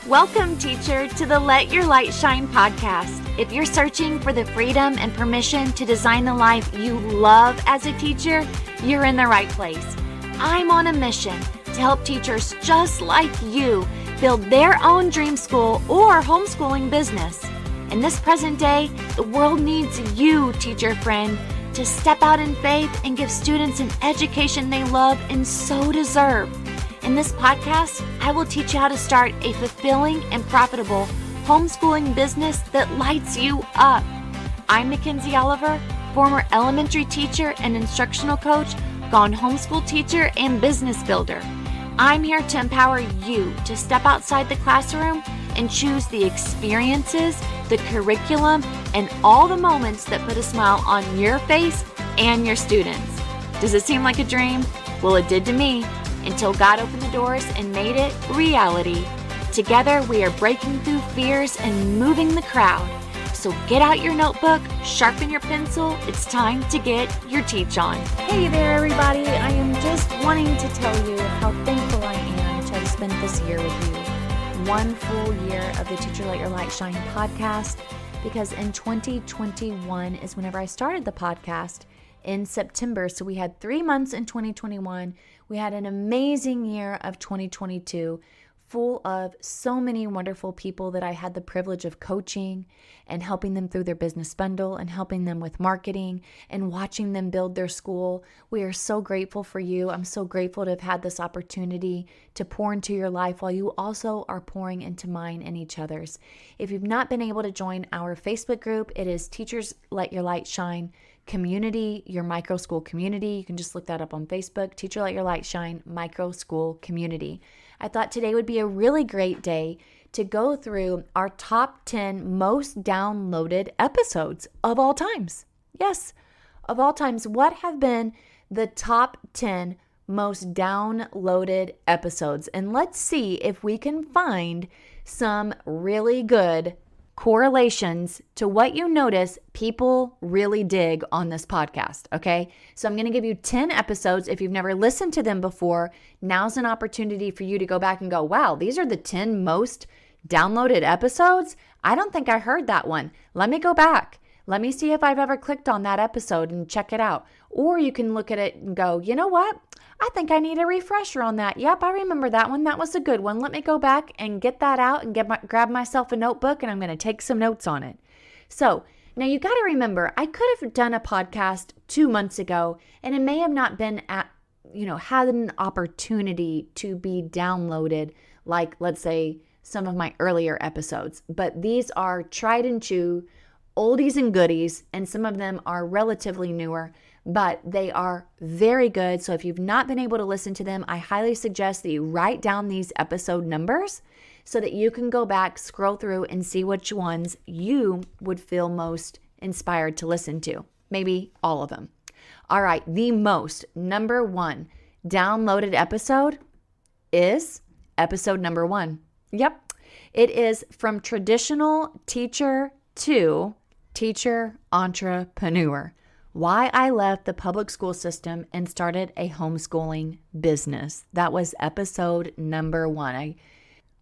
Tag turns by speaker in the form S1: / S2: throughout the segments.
S1: Welcome, teacher, to the Let Your Light Shine podcast. If you're searching for the freedom and permission to design the life you love as a teacher, you're in the right place. I'm on a mission to help teachers just like you build their own dream school or homeschooling business. In this present day, the world needs you, teacher friend, to step out in faith and give students an education they love and so deserve. In this podcast, I will teach you how to start a fulfilling and profitable homeschooling business that lights you up. I'm Mackenzie Oliver, former elementary teacher and instructional coach, gone homeschool teacher and business builder. I'm here to empower you to step outside the classroom and choose the experiences, the curriculum, and all the moments that put a smile on your face and your students. Does it seem like a dream? Well, it did to me, until God opened the doors and made it reality. Together, we are breaking through fears and moving the crowd. So get out your notebook, sharpen your pencil. It's time to get your teach on. Hey there, everybody. I am just wanting to tell you how thankful I am to have spent this year with you. One full year of the Teacher Let Your Light Shine podcast, because in 2021 is whenever I started the podcast in September. So we had 3 months in 2021. We had an amazing year of 2022, full of so many wonderful people that I had the privilege of coaching and helping them through their business bundle and helping them with marketing and watching them build their school. We are so grateful for you. I'm so grateful to have had this opportunity to pour into your life while you also are pouring into mine and each other's. If you've not been able to join our Facebook group, it is Teachers Let Your Light Shine Community, your Microschool community. You can just look that up on Facebook, Teacher Let Your Light Shine Microschool community. I thought today would be a really great day to go through our top 10 most downloaded episodes of all times. Yes, of all times. What have been the top 10 most downloaded episodes? And let's see if we can find some really good correlations to what you notice people really dig on this podcast, okay? So I'm going to give you 10 episodes. If you've never listened to them before, now's an opportunity for you to go back and go, wow, these are the 10 most downloaded episodes? I don't think I heard that one. Let me go back. Let me see if I've ever clicked on that episode and check it out. Or you can look at it and go, you know what? I think I need a refresher on that. Yep, I remember that one. That was a good one. Let me go back and get that out and grab myself a notebook, and I'm going to take some notes on it. So now you got to remember, I could have done a podcast 2 months ago, and it may have not been had an opportunity to be downloaded like, let's say, some of my earlier episodes. But these are tried and true, oldies and goodies, and some of them are relatively newer, but they are very good. So if you've not been able to listen to them, I highly suggest that you write down these episode numbers so that you can go back, scroll through, and see which ones you would feel most inspired to listen to. Maybe all of them. All right, the number one downloaded episode is episode number 1. Yep, it is From Traditional Teacher to Teacher Entrepreneur. Why I left the public school system and started a homeschooling business. That was episode number 1. I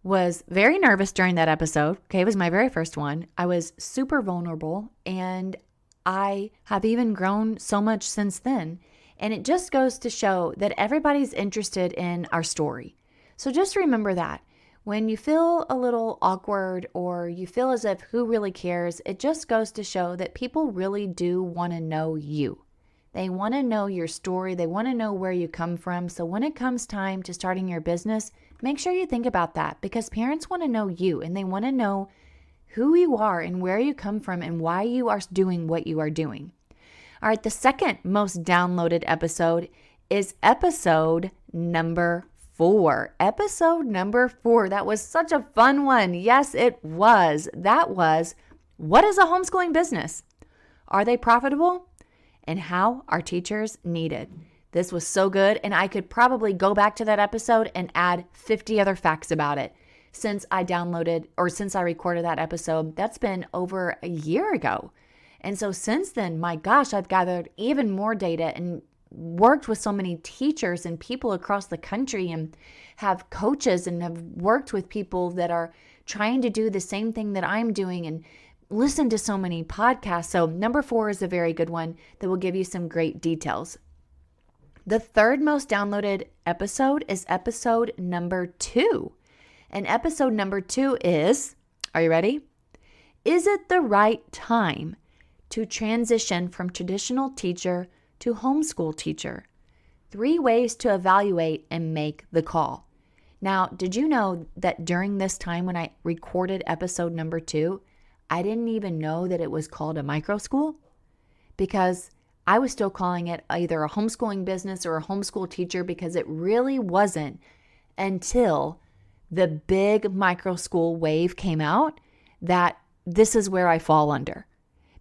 S1: was very nervous during that episode. Okay, it was my very first one. I was super vulnerable, and I have even grown so much since then. And it just goes to show that everybody's interested in our story. So just remember that. When you feel a little awkward or you feel as if who really cares, it just goes to show that people really do want to know you. They want to know your story. They want to know where you come from. So when it comes time to starting your business, make sure you think about that, because parents want to know you and they want to know who you are and where you come from and why you are doing what you are doing. All right, the second most downloaded episode is episode number 4. Episode number 4. That was such a fun one. Yes, it was. That was, what is a homeschooling business? Are they profitable? And how are teachers needed? This was so good, and I could probably go back to that episode and add 50 other facts about it. Since I recorded that episode, that's been over a year ago. And so since then, my gosh, I've gathered even more data and worked with so many teachers and people across the country and have coaches and have worked with people that are trying to do the same thing that I'm doing and listen to so many podcasts. So number 4 is a very good one that will give you some great details. The third most downloaded episode is episode number 2. And episode number 2 is, are you ready? Is it the right time to transition from traditional teacher to homeschool teacher? 3 ways to evaluate and make the call. Now, did you know that during this time when I recorded episode number 2, I didn't even know that it was called a microschool? Because I was still calling it either a homeschooling business or a homeschool teacher, because it really wasn't until the big microschool wave came out that this is where I fall under.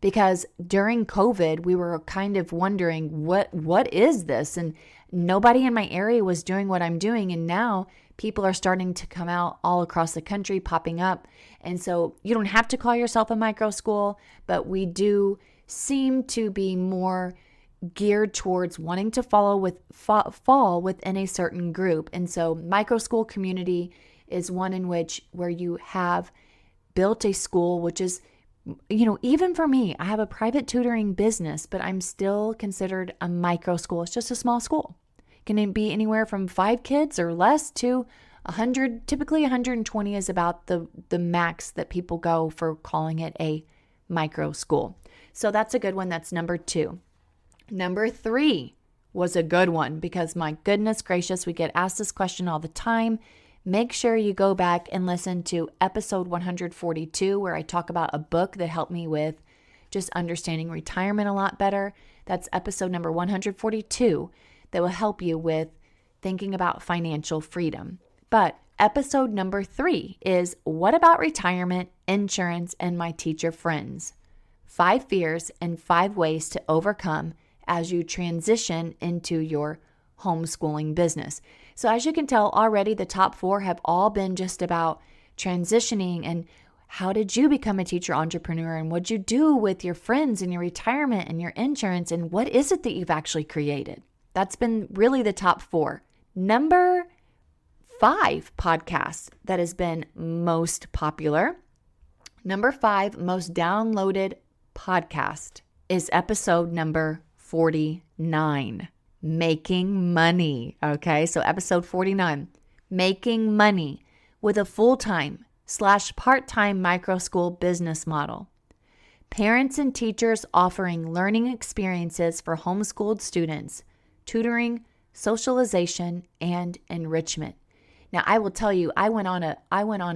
S1: Because during COVID, we were kind of wondering, what is this? And nobody in my area was doing what I'm doing. And now people are starting to come out all across the country, popping up. And so you don't have to call yourself a micro school, but we do seem to be more geared towards wanting to fall within a certain group. And so micro school community is one in which where you have built a school, which is, even for me, I have a private tutoring business, but I'm still considered a micro school. It's just a small school. It can be anywhere from 5 kids or less to 100. Typically 120 is about the max that people go for calling it a micro school. So that's a good one. That's number 2. Number 3 was a good one because, my goodness gracious, we get asked this question all the time. Make sure you go back and listen to episode 142, where I talk about a book that helped me with just understanding retirement a lot better. That's episode number 142 that will help you with thinking about financial freedom. But episode number 3 is what about retirement, insurance, and my teacher friends? 5 fears and 5 ways to overcome as you transition into your homeschooling business. So as you can tell already, the top 4 have all been just about transitioning and how did you become a teacher entrepreneur and what'd you do with your friends and your retirement and your insurance and what is it that you've actually created? That's been really the top 4. Number 5 podcast that has been most popular. Number 5 most downloaded podcast is episode number 49. Making money. Okay, so episode 49, making money with a full-time / part-time micro school business model. Parents and teachers offering learning experiences for homeschooled students, tutoring, socialization, and enrichment. Now, I will tell you, I went on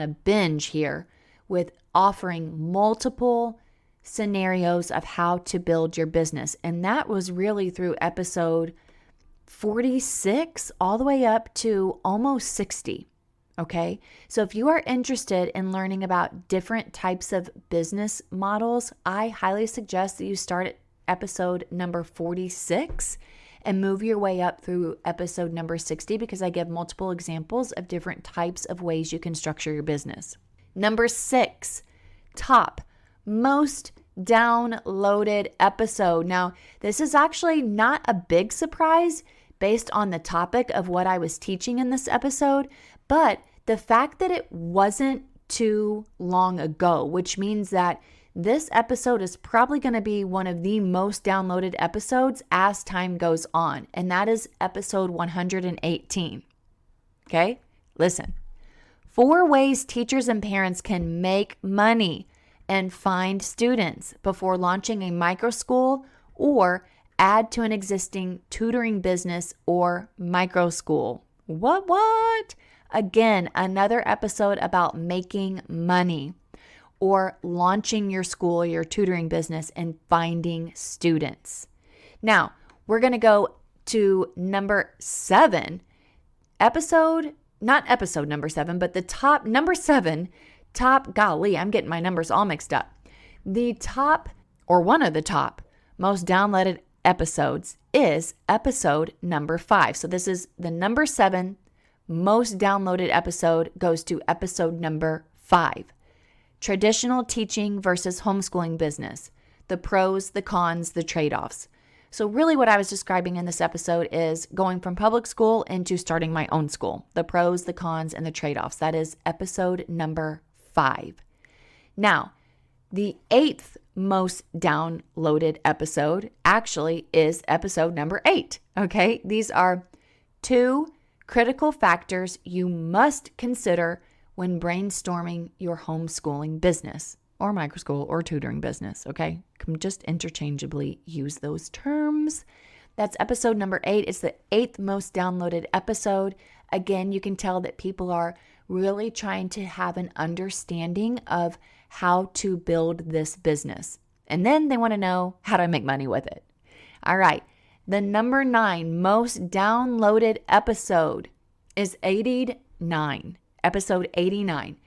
S1: a binge here with offering multiple scenarios of how to build your business, and that was really through episode 46 all the way up to almost 60. Okay. So if you are interested in learning about different types of business models, I highly suggest that you start at episode number 46 and move your way up through episode number 60, because I give multiple examples of different types of ways you can structure your business. Number 6, top most downloaded episode. Now, this is actually not a big surprise based on the topic of what I was teaching in this episode, but the fact that it wasn't too long ago, which means that this episode is probably going to be one of the most downloaded episodes as time goes on, and that is episode 118. Okay, listen. 4 ways teachers and parents can make money and find students before launching a micro school or add to an existing tutoring business or micro school. What? Again, another episode about making money or launching your school or your tutoring business and finding students. Now, we're going to go to number 7, not episode number 7, but the top, number 7, golly, I'm getting my numbers all mixed up. The top, or one of the top, most downloaded episodes is episode number 5. So this is the number 7 most downloaded episode goes to episode number 5. Traditional teaching versus homeschooling business. The pros, the cons, the trade-offs. So really what I was describing in this episode is going from public school into starting my own school, the pros, the cons, and the trade-offs. That is episode number 5. Now, the 8th most downloaded episode actually is episode number 8, okay? These are 2 critical factors you must consider when brainstorming your homeschooling business or microschool or tutoring business, okay? Can just interchangeably use those terms. That's episode number 8. It's the 8th most downloaded episode. Again, you can tell that people are really trying to have an understanding of how to build this business. And then they want to know, how do I make money with it? All right. The number 9 most downloaded episode is 89. Episode 89.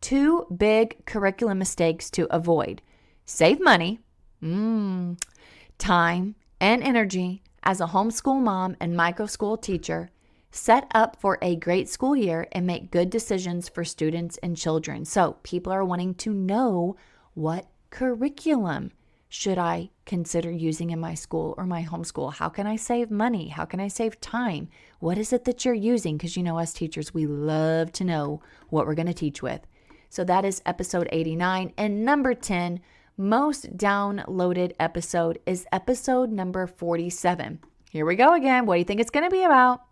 S1: 2 big curriculum mistakes to avoid. Save money, time, and energy as a homeschool mom and microschool teacher. Set up for a great school year and make good decisions for students and children. So people are wanting to know, what curriculum should I consider using in my school or my homeschool? How can I save money? How can I save time? What is it that you're using? Because us teachers, we love to know what we're going to teach with. So that is episode 89. And number 10, most downloaded episode is episode number 47. Here we go again. What do you think it's going to be about?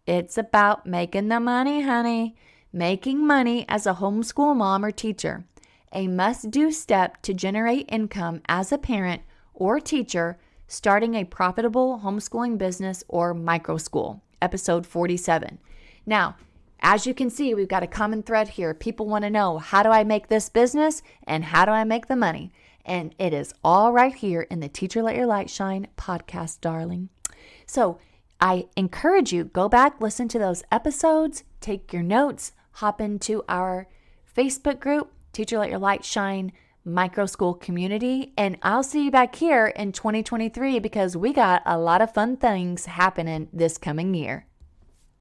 S1: It's about making the money, honey. Making money as a homeschool mom or teacher. A must-do step to generate income as a parent or teacher starting a profitable homeschooling business or microschool. Episode 47. Now, as you can see, we've got a common thread here. People want to know, how do I make this business and how do I make the money? And it is all right here in the Teacher Let Your Light Shine podcast, darling. So I encourage you, go back, listen to those episodes, take your notes, hop into our Facebook group, Teacher Let Your Light Shine Microschool Community, and I'll see you back here in 2023 because we got a lot of fun things happening this coming year.